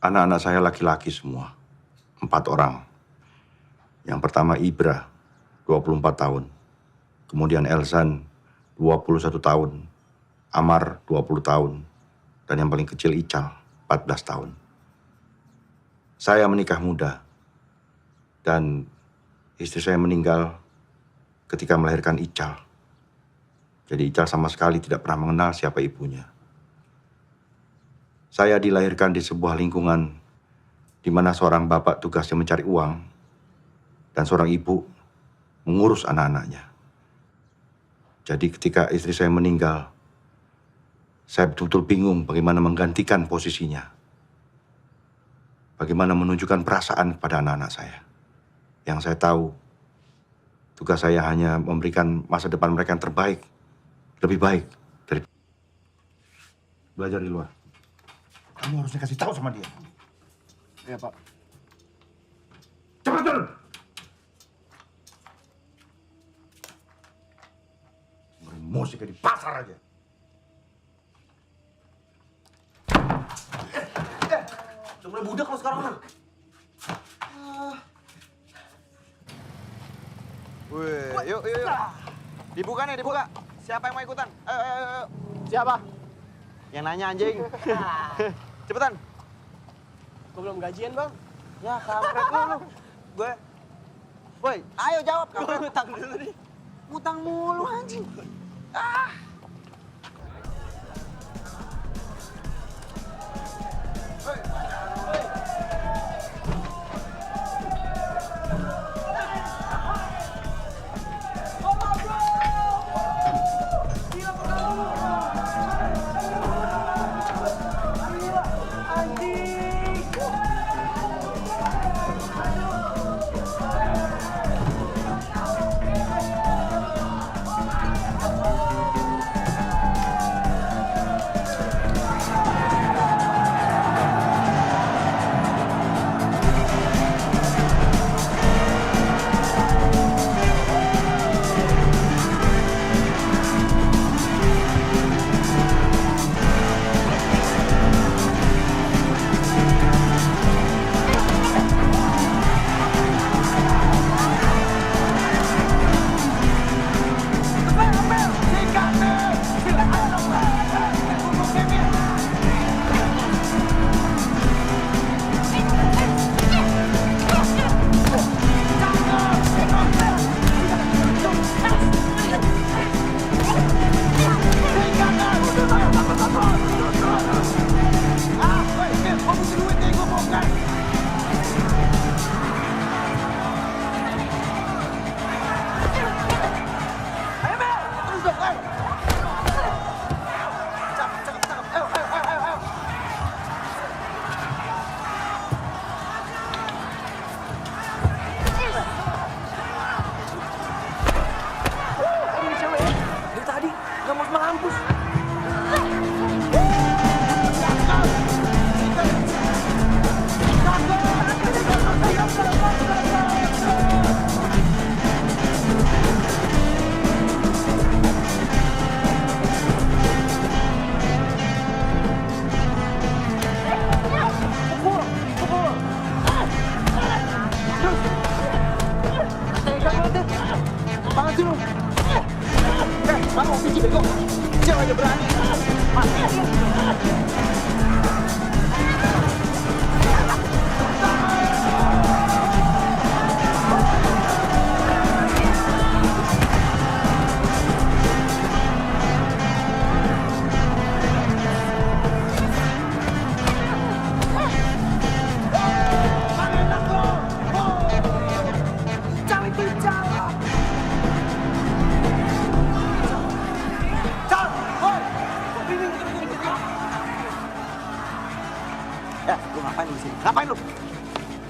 Anak-anak saya laki-laki semua. 4 orang. Yang pertama Ibra, 24 tahun. Kemudian Elsan, 21 tahun. Amar, 20 tahun. Dan yang paling kecil Ical, 14 tahun. Saya menikah muda. Dan istri saya meninggal ketika melahirkan Ical. Jadi Ical sama sekali tidak pernah mengenal siapa ibunya. Saya dilahirkan di sebuah lingkungan di mana seorang bapak tugasnya mencari uang dan seorang ibu mengurus anak-anaknya. Jadi ketika istri saya meninggal, saya betul-betul bingung bagaimana menggantikan posisinya. Bagaimana menunjukkan perasaan kepada anak-anak saya. Yang saya tahu, tugas saya hanya memberikan masa depan mereka yang terbaik. Lebih baik dari belajar di luar. Kamu harusnya kasih tahu sama dia. Iya, Pak. Cepat turun! Emosi kayak di pasar aja. Udah mulai budak lo sekarang, Man. Wih, yuk. Dibuka nih, dibuka. Siapa yang mau ikutan? Ayo. Siapa? Yang nanya anjing. Cepetan. Gue belum gajian, Bang. Ya, kampret lu. Gue. Woi, ayo jawab, kampret. Gue utang dulu nih. Ngutang mulu anjing. Dari tadi nggak mau mampus. Banget sih lu. Kamu biji bego. Siapa aja berani. Ya, lu ngapain lu di sini? Ngapain lu?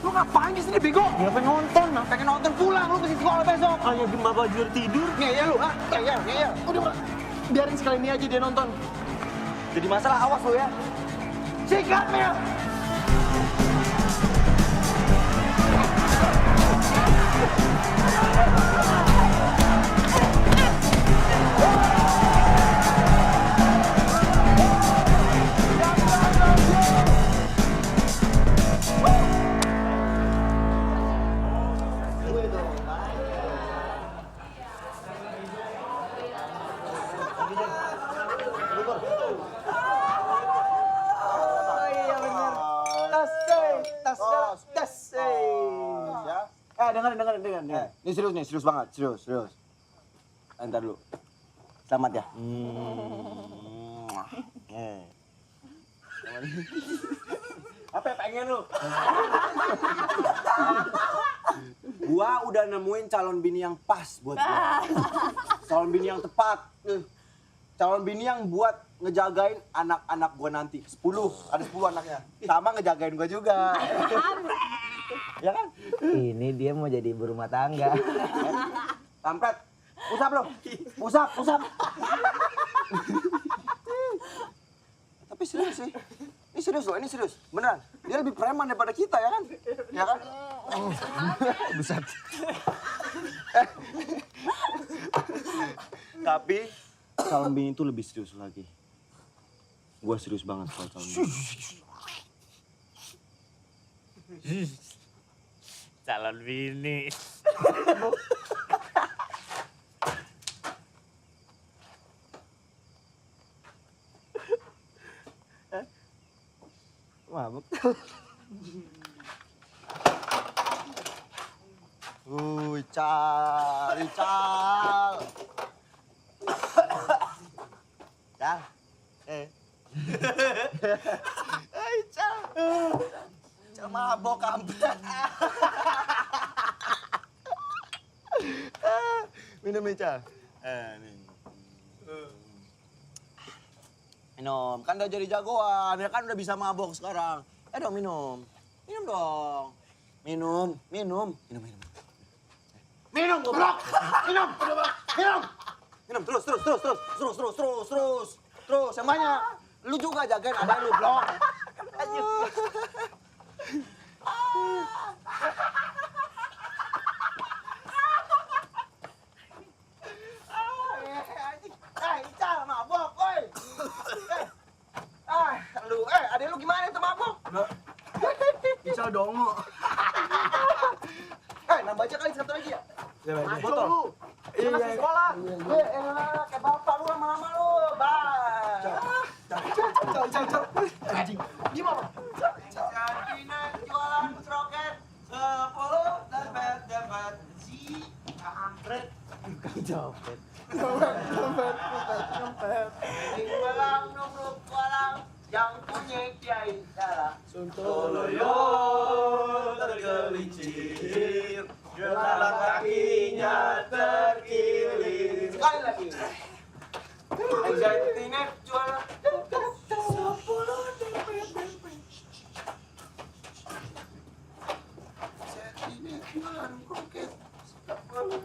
Lu ngapain di sini, bego? Dia pengen nonton. Pengen nonton pulang, lu mesti sekolah besok. Hanya di baju tidur. Ngeyel lu, ha? Ngeyel. Udah, biarin sekali ini aja dia nonton. Jadi masalah, awas lu ya. Sikat, Mel! dengerin. Ini serius nih, serius banget, serius. Entar dulu. Selamat ya. Apa yang pengen lu? Gua udah nemuin calon bini yang pas buat gua. Calon bini yang tepat. Calon bini yang buat ngejagain anak-anak gua nanti. 10, ada 10 anaknya. Sama ngejagain gua juga. Ya kan? Ini dia mau jadi ibu rumah tangga. Kampret. Usap lo. Usap. Tapi serius sih. Ini serius loh, ini serius. Beneran. Dia lebih preman daripada kita, ya kan? Ya kan? Besar. Tapi calon bini itu lebih serius lagi. Gua serius banget soal calon bini. Calon bini. Mabuk. Cal. Cal. Cal. Cal mabok kampret. Minum nih, Cal. Nih. Minum, kan udah jadi jagoan, ya kan udah bisa mabok sekarang. Dong minum. Minum dong. Minum. Minum, goblok. Minum. Terus. Terus, yang banyak. Lu juga jagain adek lu, blok. Ical, mabok, woi. Adek lu gimana itu mabok? Ical dongo. Nambah aja kali satu lagi ya? Botol lu. Iya. Sekolah. Kayak bapak lu lama-lama lu. Cal. Anjing. Gimana? Jadinya jualan roket 10 dapat si kampret. Copet. Walang nubruk walang yang punya kiai darah. Sontoloyo tergelincir, gelang kakinya terkilir. Sekali lagi. Jadinya jualan 10 Jadinya jualan roket 10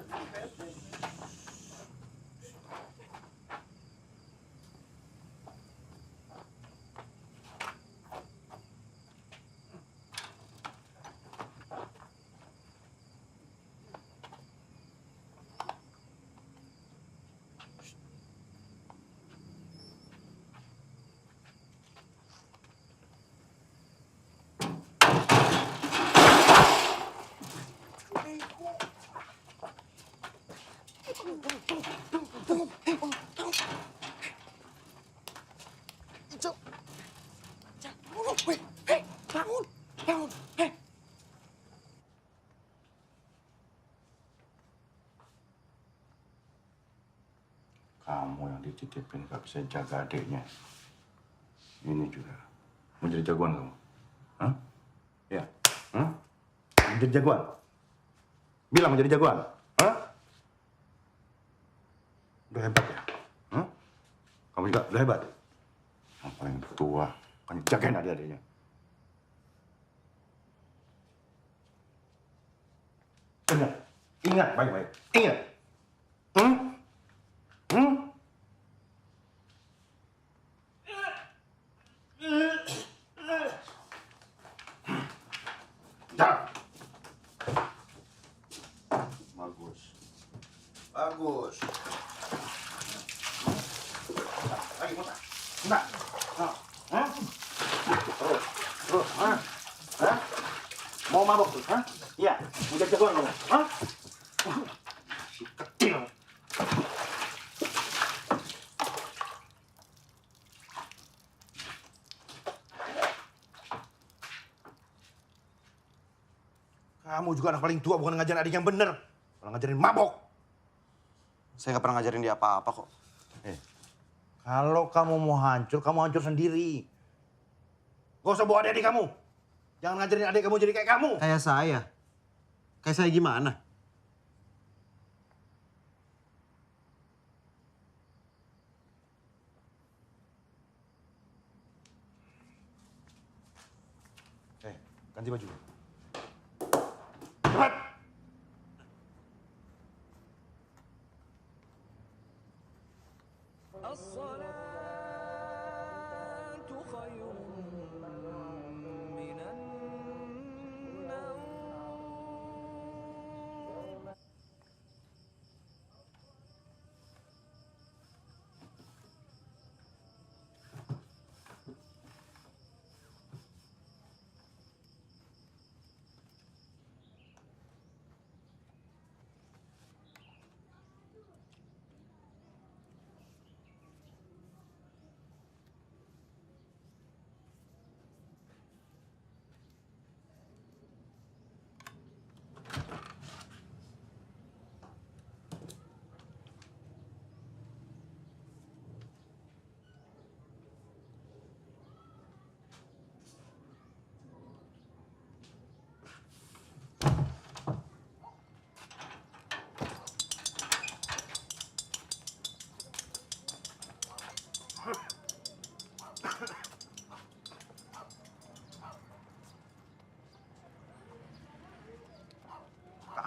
Kamu yang dititipin gak bisa jaga adiknya. Ini juga. Mau jadi jagoan kamu? Hah? Ya? Hah? Mau jadi jagoan? Bilang mau jadi jagoan? Hah? Udah hebat ya? Hah? Kamu juga udah hebat? Yang paling tua, kan jagain adik-adiknya. Ingat baik-baik. Ingat. Bagus. Lagi muntah. Muntah. Hah? Terus. Hah? Mau mabok tuh? Hah? Iya. Mau jadi jagoan kamu? Hah? Si kecil. Kamu juga anak paling tua, bukan ngajarin adik yang bener. Malah ngajarin mabok. Saya nggak pernah ngajarin dia apa-apa kok. Kalau kamu mau hancur, kamu hancur sendiri. Gak usah bawa adik kamu. Jangan ngajarin adik kamu jadi kayak kamu. Kayak saya? Kayak saya gimana? Ganti baju. Cepat!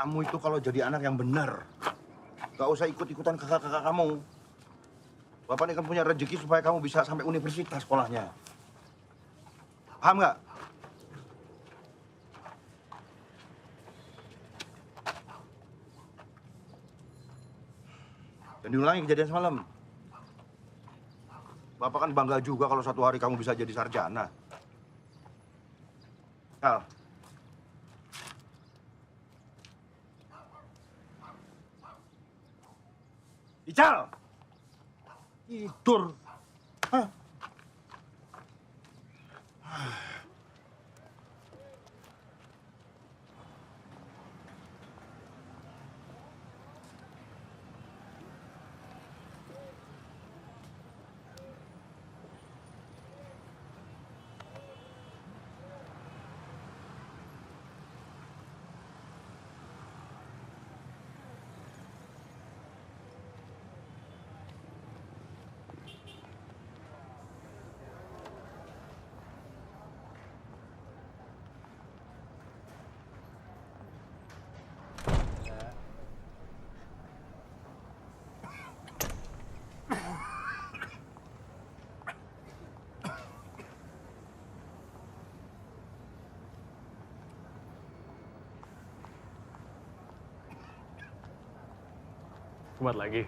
Kamu itu kalau jadi anak yang benar, gak usah ikut-ikutan kakak-kakak kamu. Bapak ini kan punya rezeki supaya kamu bisa sampai universitas sekolahnya. Paham nggak? Dan diulangi kejadian semalam. Bapak kan bangga juga kalau suatu hari kamu bisa jadi sarjana. Kal. Ical! Tidur. Hah? Kumat lagi.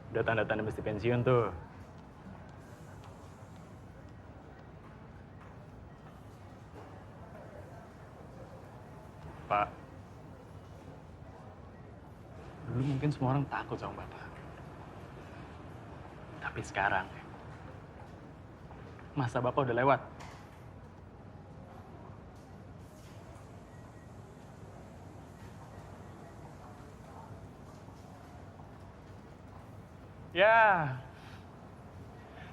Udah tanda-tanda mesti pensiun tuh. Pak, dulu mungkin semua orang takut sama Bapak. Tapi sekarang, masa Bapak udah lewat. Ya,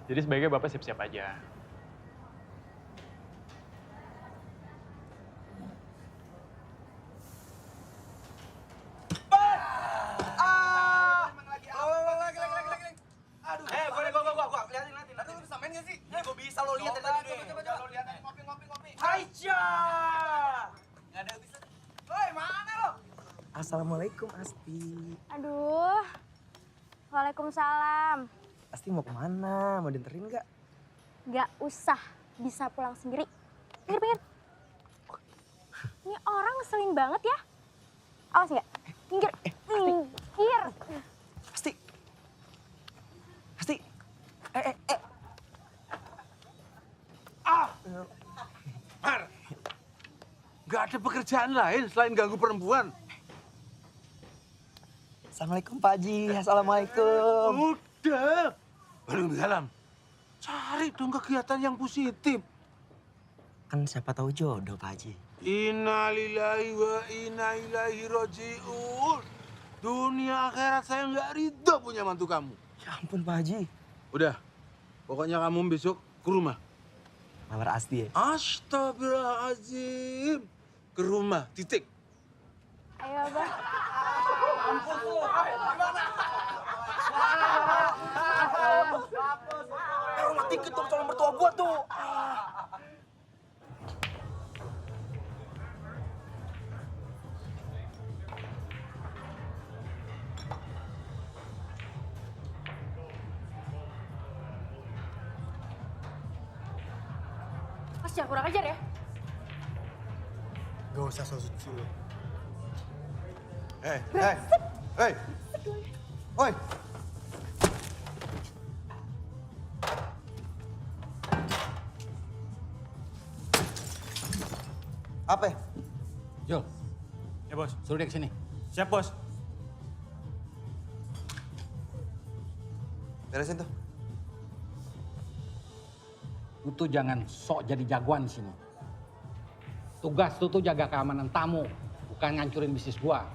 jadi sebaiknya Bapak siap-siap aja. Assalamualaikum Asti. Aduh, waalaikumsalam. Asti mau kemana? Mau dianterin nggak? Gak usah, bisa pulang sendiri. Pinggir. Ini orang ngeselin banget ya. Awas nggak? Pinggir. Pinggir. Asti. Asti. Mar, nggak ada pekerjaan lain selain ganggu perempuan. Assalamualaikum Pak Haji. Assalamualaikum. Udah. Waalaikumsalam. Cari dong kegiatan yang positif. Kan siapa tahu jodoh, Pak Haji. Innalillahi wa inna ilaihi roji'un. Dunia akhirat saya nggak ridho punya mantu kamu. Ya ampun, Pak Haji. Udah, pokoknya kamu besok ke rumah. Mawar Asti ya? Astagfirullahaladzim. Ke rumah, titik. Ayo, Abah. Rumah tiket tuh calon mertua gua tuh. Mas jangan kurang ajar ya. Gak usah so suci lo. Hei! Woi! Apa? Jul. Ya bos. Suruh dia kesini. Siap bos. Beresin tuh. Lu tuh jangan sok jadi jagoan di sini. Tugas lu tuh jaga keamanan tamu, bukan ngancurin bisnis gua.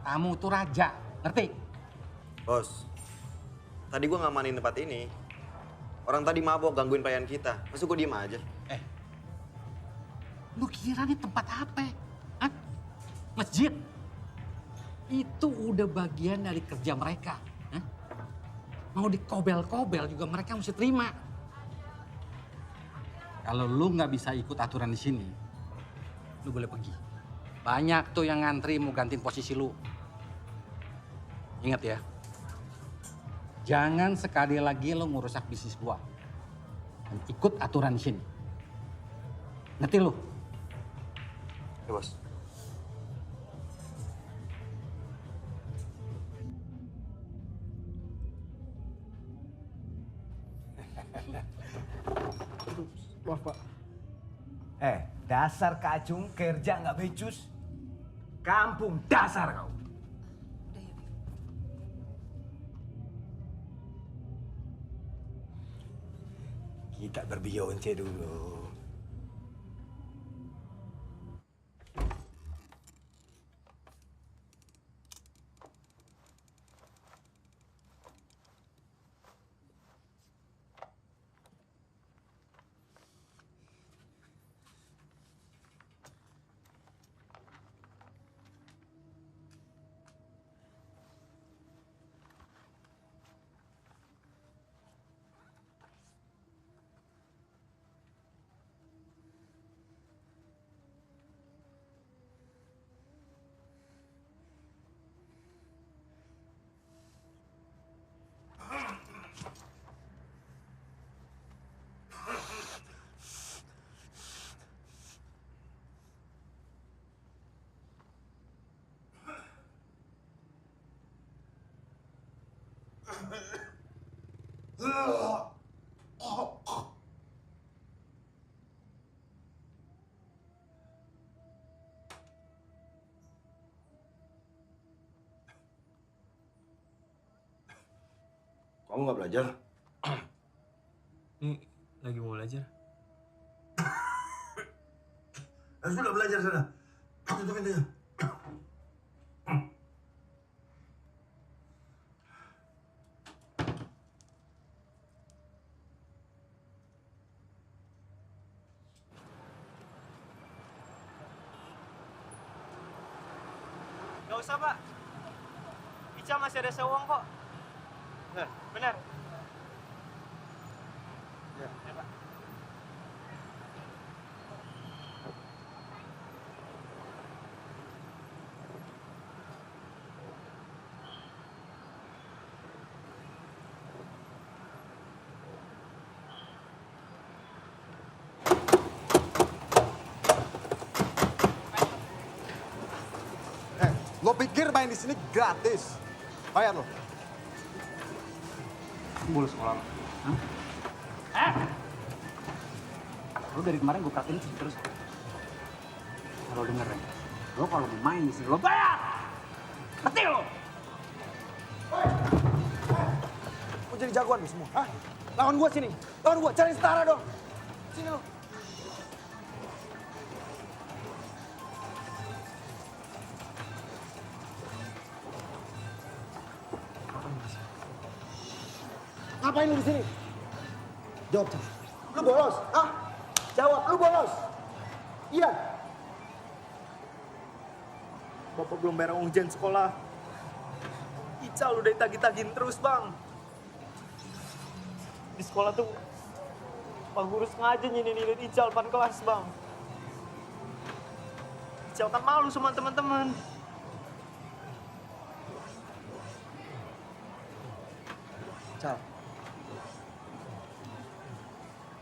Tamu tuh raja, ngerti? Bos, tadi gua ngamanin tempat ini. Orang tadi mabok gangguin pelayan kita. Masa gua diem aja? Lu kira nih tempat apa? Hah? Masjid? Itu udah bagian dari kerja mereka. Hah? Mau dikobel-kobel juga mereka mesti terima. Kalau lu nggak bisa ikut aturan di sini, lu boleh pergi. Banyak tuh yang ngantri mau gantiin posisi lu. Ingat ya, jangan sekali lagi lu ngerusak bisnis gua. Dan ikut aturan di sini. Ngerti lu? Ya bos. Maaf, Pak. Dasar kacung kerja nggak becus. Kampung dasar kau. Kita berbionce dulu. Kamu nggak belajar? Nih, lagi mau belajar. Sudah belajar sana. Tutup pintunya. Gak usah, Pak. Ica masih ada sewong kok. Benar. Ya, Pak. Lo pikir main di sini gratis? Bayar lo. Bolos sekolah lo. Lo dari kemarin gue perhatiin sih terus. Kalau denger ya, lo kalau mau main di sini lo bayar. Ngerti lo? Mau jadi jagoan lo semua, hah? Lawan gua sini. Lawan gua, cari setara dong. Sini lu. Ngapain lu di sini? Jawab, Cak. Lu bolos? Ah? Jawab, lu bolos? Iya. Bapak belum bayar ujian sekolah. Ical udah ditagih-tagihin terus, Bang. Di sekolah tuh Pak Guru sengaja nyinir Ical depan kelas, Bang. Ical kan malu sama teman-teman. Cal.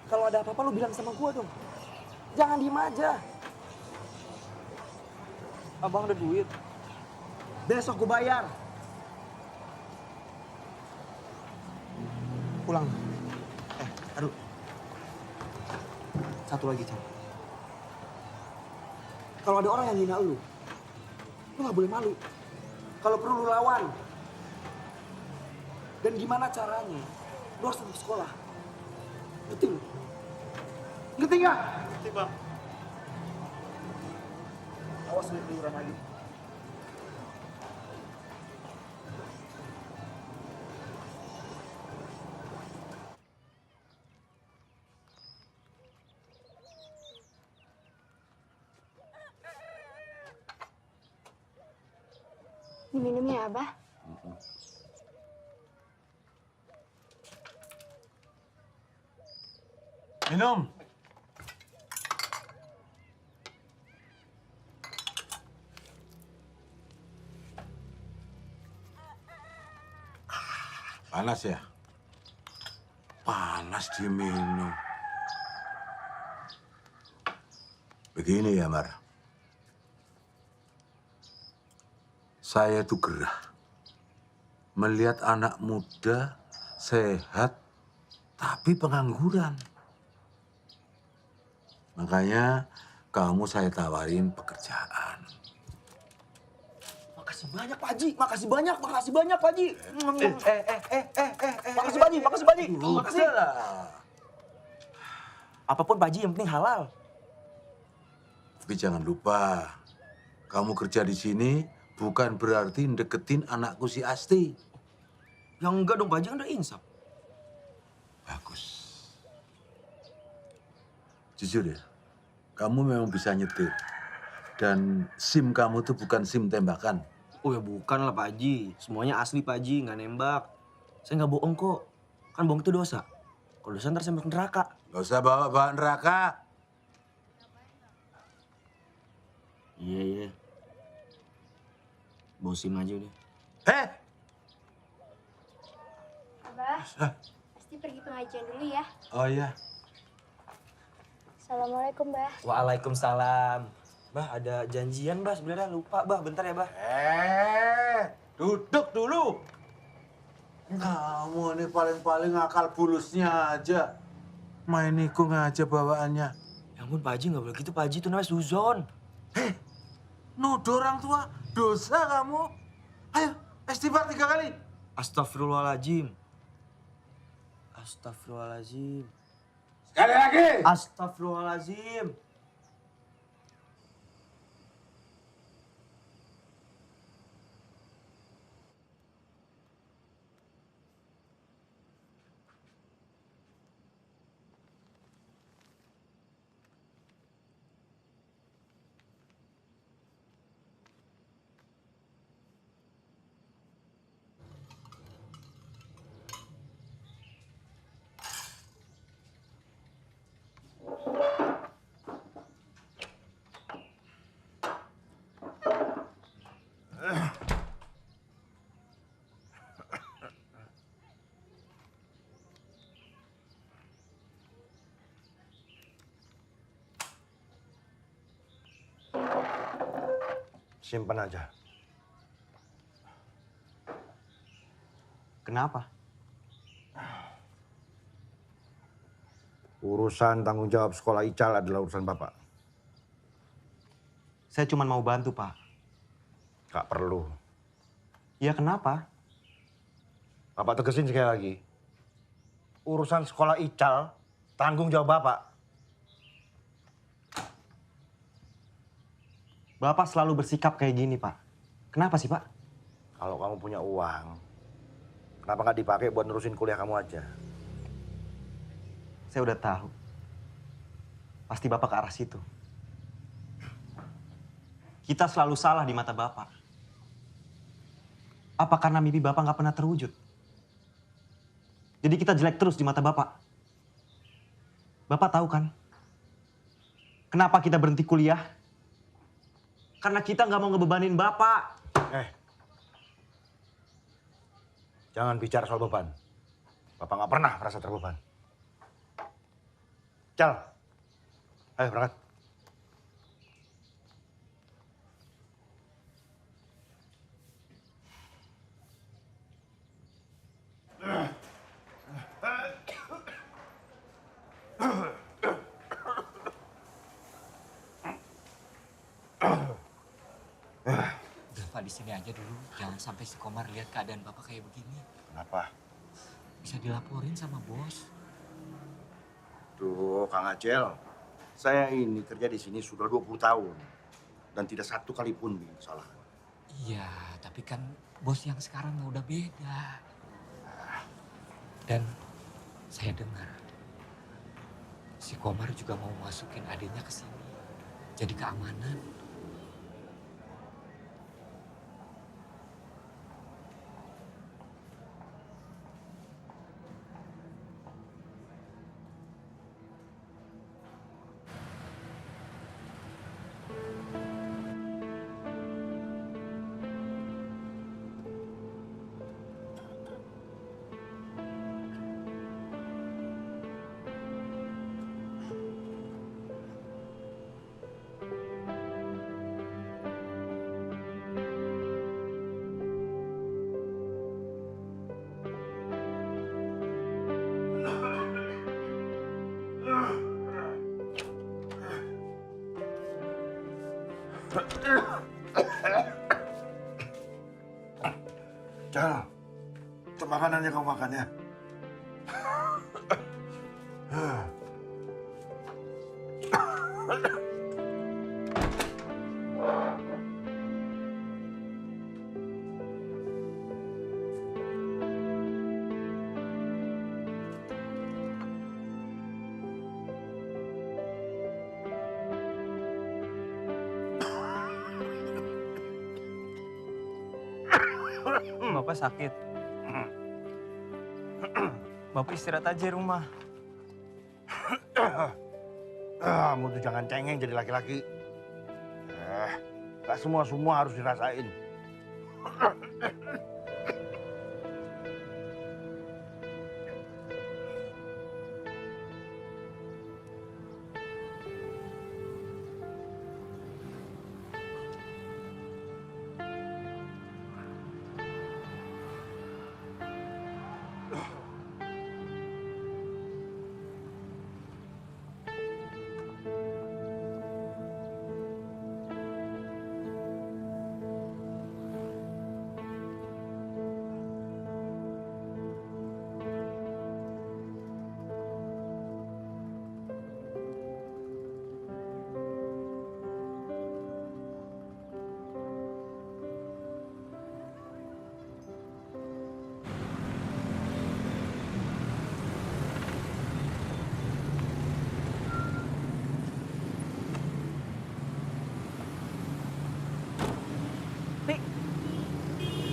Kalau ada apa-apa lu bilang sama gua dong. Jangan diem aja. Abang ada duit. Besok gua bayar. Pulang. Aduh. Satu lagi, Cal. Kalau ada orang yang hina lu gak boleh malu. Kalau perlu lu lawan. Dan gimana caranya? Lu harus tetap sekolah. Ngerti lu? Ngerti nggak? Ngerti, Bang. Awas lu keluyuran lagi. Diminum ya, Abah? Minum. Panas ya? Panas diminum. Begini ya, Mar. Saya tuh gerah melihat anak muda sehat tapi pengangguran. Makanya kamu saya tawarin pekerjaan. Makasih banyak, Pak Haji. Makasih banyak, makasih banyak, Pak Haji. Makasih, Pak Haji, makasih, Pak Haji. Makasih. Apapun, Pak Haji, yang penting halal. Tapi jangan lupa, kamu kerja di sini bukan berarti deketin anakku si Asti. Yang enggak dong, Pak Haji, kan udah insaf. Bagus. Jujur ya, kamu memang bisa nyetir. Dan SIM kamu tuh bukan SIM tembakan. Oh ya bukan lah, Pak Haji. Semuanya asli, Pak Haji, nggak nembak. Saya nggak bohong kok. Kan bohong itu dosa. Kalau dosa ntar saya masuk neraka. Gak usah bawa-bawa neraka. Iya. Bawa SIM aja udah. Abah, pasti pergi pengajian dulu ya. Oh iya. Assalamualaikum, Bah. Waalaikumsalam. Bah, ada janjian, Bah. Sebenarnya lupa, Bah. Bentar ya, Bah. Duduk dulu. Kamu ini paling-paling akal bulusnya aja. Main nikung aja bawaannya. Ya ampun, Pak Haji, nggak boleh gitu, Pak Haji. Itu namanya suzon. Nuduh orang tua, dosa kamu. Ayo, istighfar 3 kali. Astagfirullahaladzim. Astagfirullahaladzim. Sekali lagi. Astagfirullahaladzim. Simpan aja. Kenapa? Urusan tanggung jawab sekolah Ical adalah urusan Bapak. Saya cuma mau bantu, Pak. Gak perlu. Ya kenapa? Bapak tegesin sekali lagi. Urusan sekolah Ical, tanggung jawab Bapak. Bapak selalu bersikap kayak gini, Pak. Kenapa sih, Pak? Kalau kamu punya uang, kenapa nggak dipakai buat nerusin kuliah kamu aja? Saya udah tahu. Pasti Bapak ke arah situ. Kita selalu salah di mata Bapak. Apa karena mimpi Bapak nggak pernah terwujud? Jadi kita jelek terus di mata Bapak. Bapak tahu kan? Kenapa kita berhenti kuliah? Karena kita nggak mau ngebebanin Bapak. Jangan bicara soal beban. Bapak nggak pernah merasa terbeban. Cal, ayo berangkat. Udah Pak, di sini aja dulu. Jangan sampai si Komar lihat keadaan Bapak kayak begini. Kenapa? Bisa dilaporin sama bos. Tuh, Kang Acel. Saya ini kerja di sini sudah 20 tahun. Dan tidak satu kali pun bikin kesalahan. Iya, tapi kan bos yang sekarang udah beda. Dan saya dengar si Komar juga mau masukin adiknya ke sini. Jadi keamanan. Cal, itu makanannya kamu makan ya. Bapak sakit. Bapak istirahat aja di rumah. Kamu tuh jangan cengeng jadi laki-laki. Gak semua harus dirasain.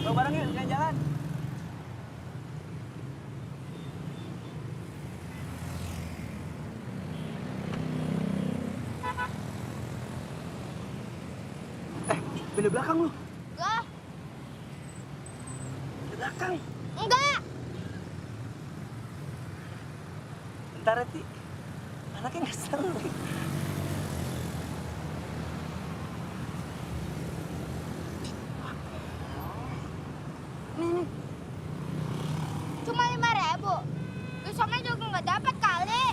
Bawa barang yuk, jalan-jalan. Benda belakang lu. Enggak. Benda belakang. Enggak. Bentar ya, Ti. Anaknya nggak seru. Nih. Cuma 5.000. Besoknya juga nggak dapat kali.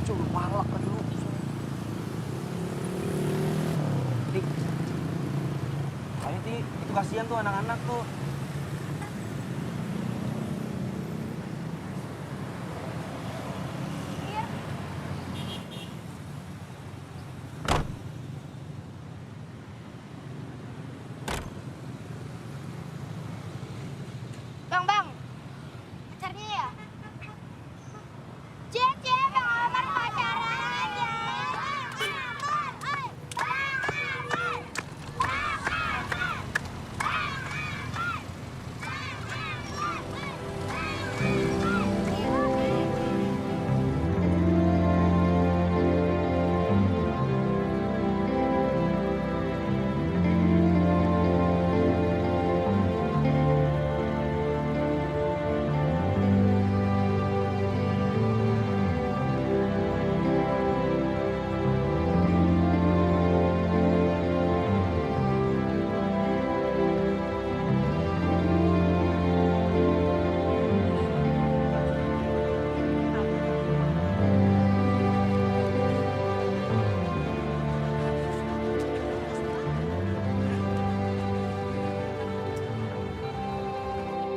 Coba malak lagi lu. tuh, kasihan tuh anak-anak tuh. Bang, pacarnya ya? Cie, Bang Omar pacaran aja.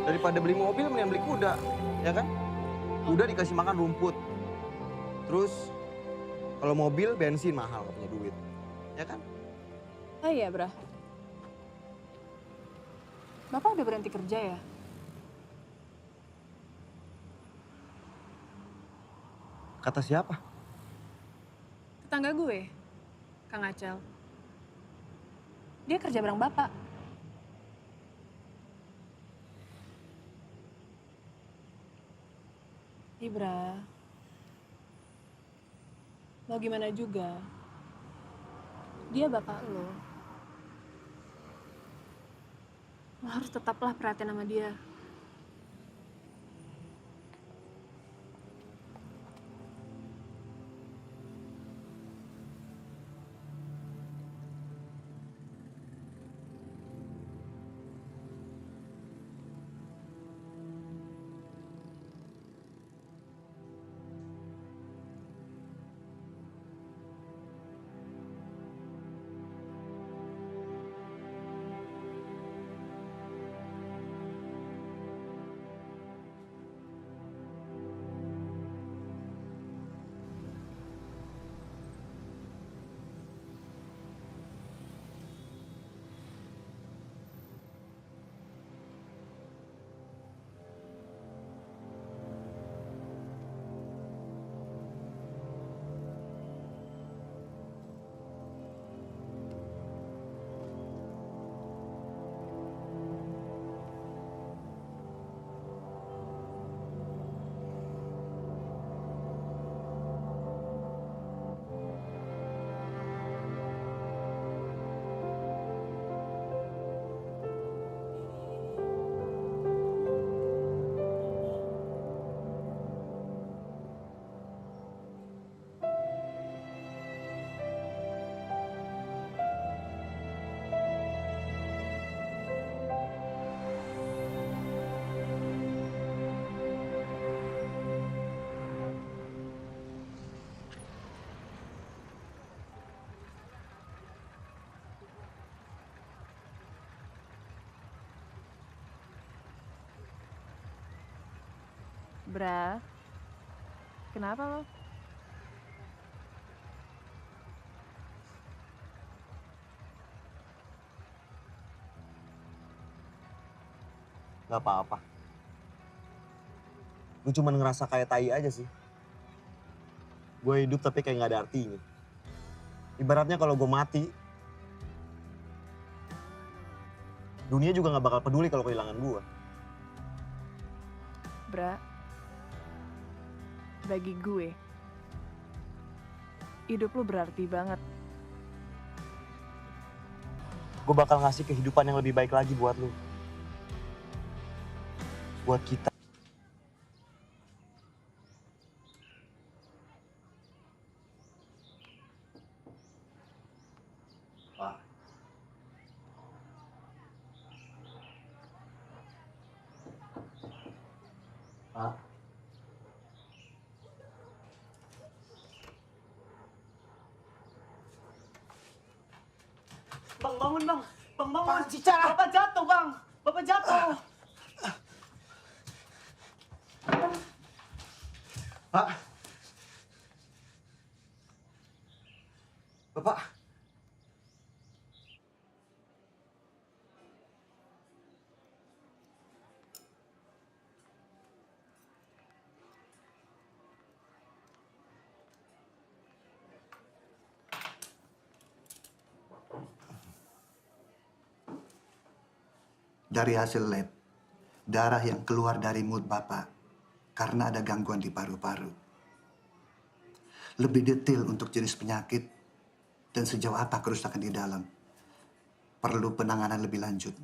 Daripada beli mobil, mending beli kuda, ya kan? Kuda dikasih makan rumput. Terus kalau mobil bensin mahal, nggak punya duit, ya kan? Oh iya, Bra. Bapak udah berhenti kerja ya? Kata siapa? Tetangga gue, Kang Acel. Dia kerja bareng Bapak. Ibra, mau gimana juga, dia bapak lo. Lo harus tetaplah perhatian sama dia. Bra, kenapa lo? Gak apa-apa. Gue cuma ngerasa kayak tai aja sih. Gue hidup tapi kayak gak ada artinya. Ibaratnya kalau gue mati, dunia juga gak bakal peduli kalau kehilangan gue. Bra, bagi gue, hidup lo berarti banget. Gue bakal ngasih kehidupan yang lebih baik lagi buat lu. Buat kita. Pak. Pak. Bang, bangun bang. Bang, Bang, bangun. Bapak jatuh, Bang. Bapak jatuh. Pak. Bapak. Dari hasil lab, darah yang keluar dari mulut Bapak karena ada gangguan di paru-paru. Lebih detail untuk jenis penyakit dan sejauh apa kerusakan di dalam, perlu penanganan lebih lanjut.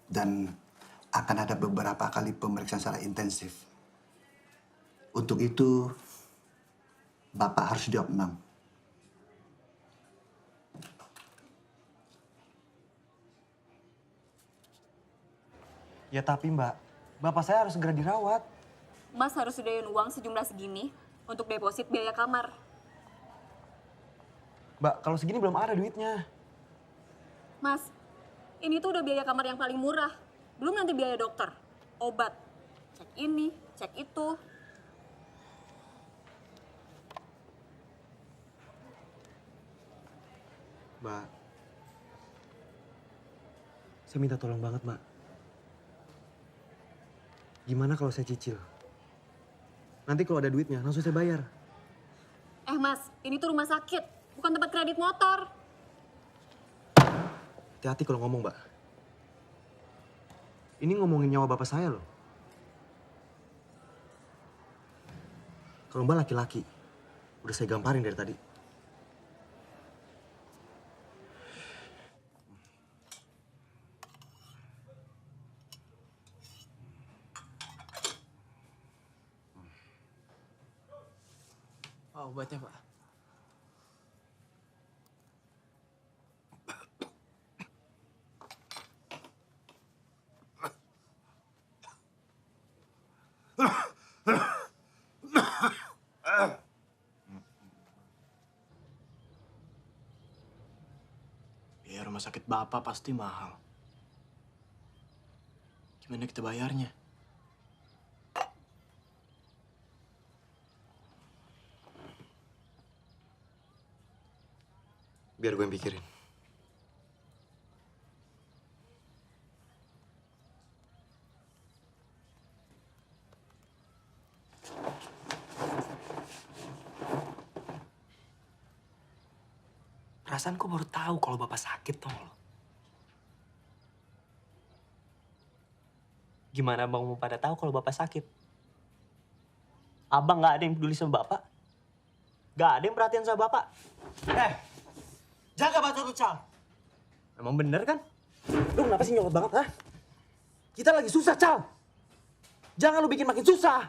Dan akan ada beberapa kali pemeriksaan secara intensif. Untuk itu, Bapak harus diopnam. Ya tapi Mbak, Bapak saya harus segera dirawat. Mas harus sediain uang sejumlah segini untuk deposit biaya kamar. Mbak, kalau segini belum ada duitnya. Mas, ini tuh udah biaya kamar yang paling murah. Belum nanti biaya dokter, obat, cek ini, cek itu. Mbak, saya minta tolong banget, Mbak. Gimana kalau saya cicil? Nanti kalau ada duitnya, langsung saya bayar. Mas, ini tuh rumah sakit, bukan tempat kredit motor. Hati-hati kalau ngomong, Mbak. Ini ngomongin nyawa bapak saya loh. Kalau Mbak laki-laki, udah saya gamparin dari tadi. Obatnya, Pak. Biaya rumah sakit Bapak pasti mahal. Gimana kita bayarnya? Biar gue yang pikirin. Perasaan kok baru tahu kalau Bapak sakit toh. Gimana Bang mau pada tahu kalau Bapak sakit? Abang nggak ada yang peduli sama Bapak? Nggak ada yang perhatian sama Bapak? Jaga batu tuh, Cal. Emang bener kan? Lu kenapa sih nyolot banget, ha? Kita lagi susah, Cal. Jangan lu bikin makin susah.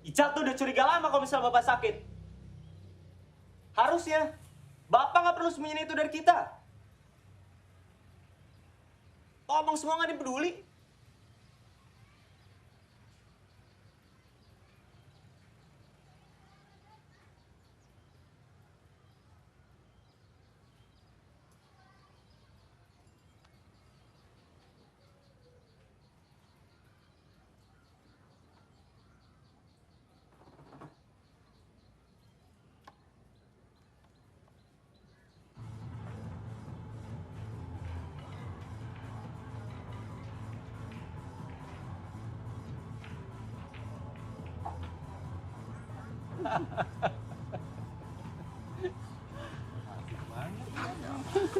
Ical tuh udah curiga lama kalau misalnya Bapak sakit. Harusnya Bapak nggak perlu sembunyiin itu dari kita. Ngomong semua nggak dipeduli.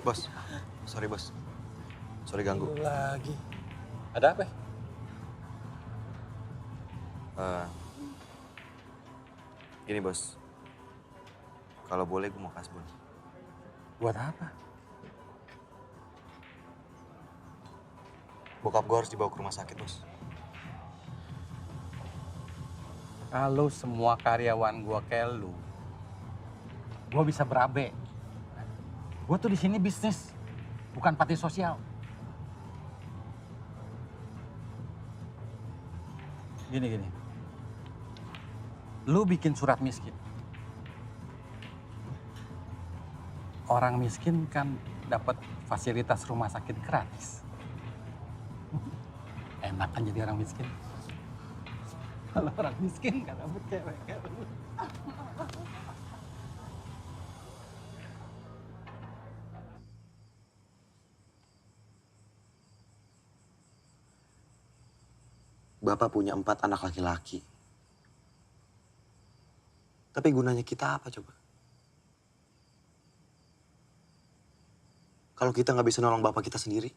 Bos, sorry bos. Sorry ganggu. Lagi. Ada apa? Gini bos, kalau boleh gue mau kasbon. Buat apa? Bokap gue harus dibawa ke rumah sakit bos. Kalau semua karyawan gua kayak lu, gua bisa berabe. Gua tuh di sini bisnis, bukan panti sosial. Gini. Lu bikin surat miskin. orang miskin kan dapat fasilitas rumah sakit gratis. Enak kan jadi orang miskin. Kalau orang miskin kan dapat cewek. Bapak punya 4 anak laki-laki. Tapi gunanya kita apa coba? Kalau kita nggak bisa nolong bapak kita sendiri?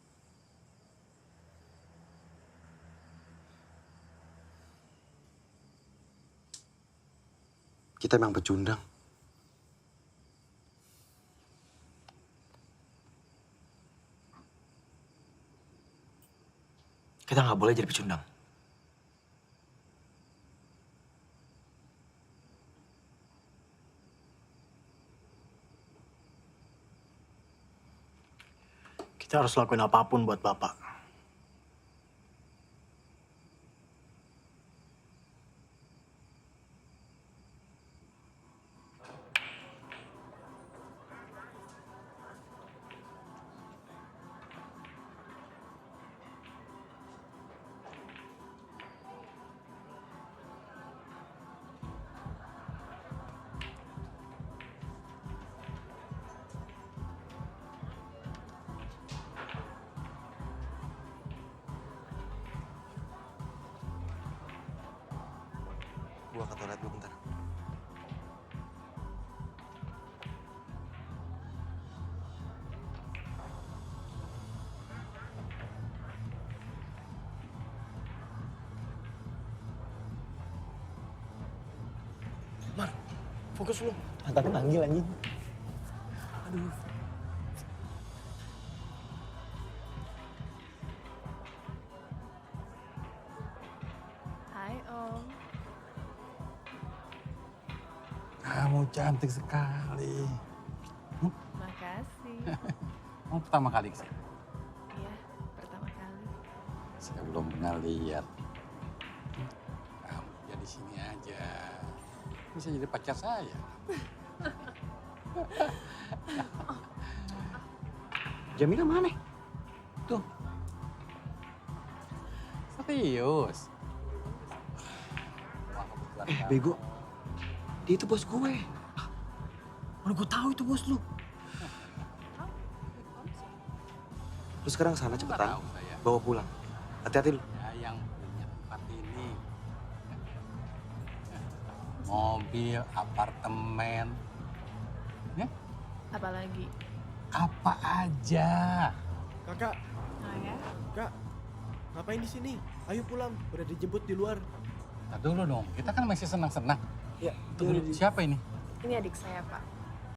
Kita memang pecundang. Kita nggak boleh jadi pecundang. Kita harus lakuin apapun buat Bapak. Gua ke toilet dulu bentar. Mar, fokus lu. Tante manggil anjing. Aduh. Hai Om. Kamu cantik sekali. Makasih. Kamu pertama kali kesini? Iya, pertama kali. Saya belum pernah lihat. Kamu ya di sini aja. Bisa jadi pacar saya. Jamila mana? Tuh. Serius. Bego. Dia itu bos gue. Mana gue tahu itu bos lu. Lu sekarang sana cepetan. Tahu saya. Bawa pulang. Hati-hati lu. Ya, yang punya tempat ini. Mobil, apartemen. Ya? Apalagi? Apa aja. Kakak, Oh ya? Kak, ngapain di sini? Ayo pulang, udah dijemput di luar. Nah, dulu dong, kita kan masih senang-senang. Ya, Tunggu, siapa ini? Ini adik saya, Pak.